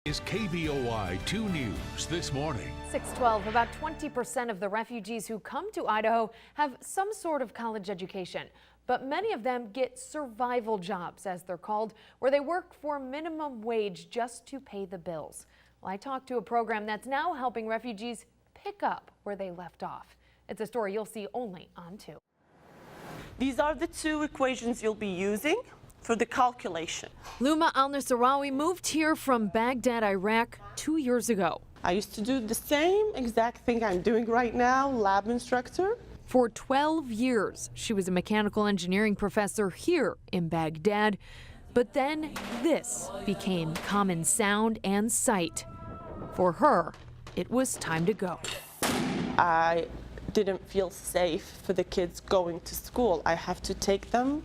Is KBOI 2 News this morning. 6:12, about 20% of the refugees who come to Idaho have some sort of college education, but many of them get survival jobs, as they're called, where they work for minimum wage just to pay the bills. Well, I talked to a program that's now helping refugees pick up where they left off. It's a story you'll see only on 2. These are the two equations you'll be using for the calculation. Luma al-Nasrawi moved here from Baghdad, Iraq 2 years ago. I used to do the same exact thing I'm doing right now, lab instructor. For 12 years, she was a mechanical engineering professor here in Baghdad. But then this became common sound and sight. For her, it was time to go. I didn't feel safe for the kids going to school. I have to take them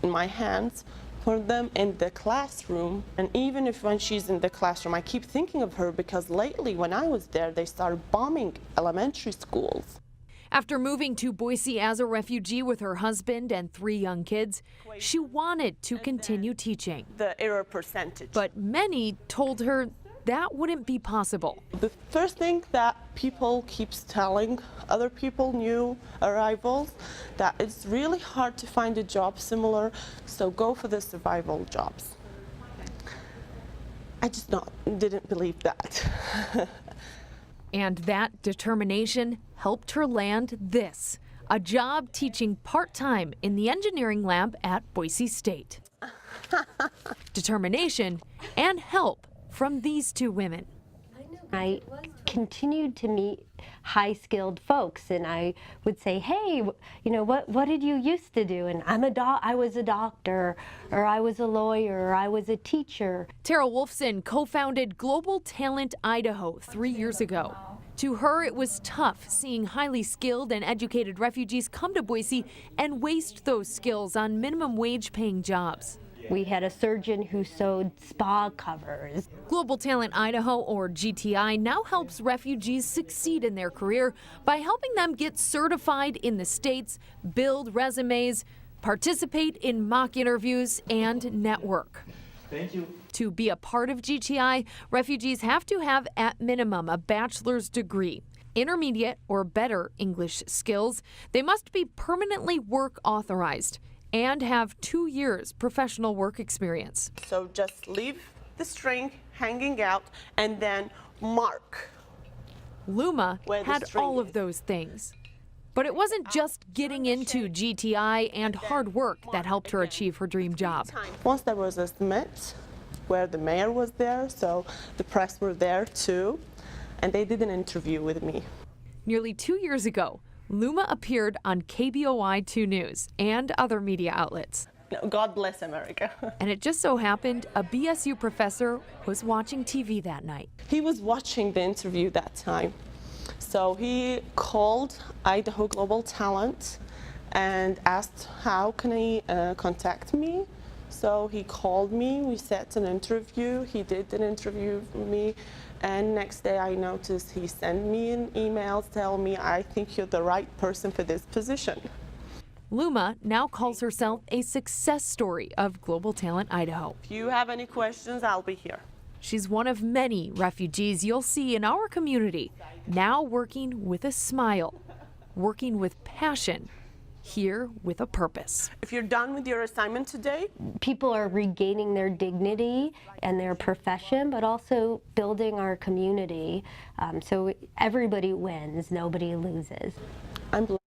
in my hands, put them in the classroom. And even if when she's in the classroom, I keep thinking of her because lately when I was there, they started bombing elementary schools. After moving to Boise as a refugee with her husband and 3 young kids, she wanted to continue teaching. The error percentage. But many told her that wouldn't be possible. The first thing that people keeps telling other people, new arrivals, that it's really hard to find a job similar, so go for the survival jobs. I just didn't believe that. And that determination helped her land this, a job teaching part-time in the engineering lab at Boise State. Determination and help from these 2 women. I continued to meet high-skilled folks, and I would say, hey, you know, what did you used to do? And I was a doctor, or I was a lawyer, or I was a teacher. Tara Wolfson co-founded Global Talent Idaho 3 years ago. To her, it was tough seeing highly skilled and educated refugees come to Boise and waste those skills on minimum wage paying jobs. We had a surgeon who sewed spa covers. Global Talent Idaho, or GTI, now helps refugees succeed in their career by helping them get certified in the States, build resumes, participate in mock interviews, and network. Thank you. To be a part of GTI, refugees have to have at minimum a bachelor's degree, intermediate or better English skills. They must be permanently work authorized and have 2 years professional work experience. So just leave the string hanging out and then mark. Luma had all of those things. But it wasn't just getting into GTI and hard work that helped her achieve her dream job. Once there was a summit where the mayor was there, so the press were there too, and they did an interview with me. Nearly 2 years ago, Luma appeared on KBOI 2 News and other media outlets. God bless America. And it just so happened a BSU professor was watching TV that night. He was watching the interview that time. So he called Idaho Global Talent and asked how can he contact me. So he called me, we set an interview, he did an interview with me, and next day I noticed he sent me an email telling me, I think you're the right person for this position. Luma now calls herself a success story of Global Talent Idaho. If you have any questions, I'll be here. She's one of many refugees you'll see in our community, now working with a smile, working with passion, here with a purpose. If you're done with your assignment today, People are regaining their dignity and their profession, but also building our community. So everybody wins, nobody loses. I'm blessed.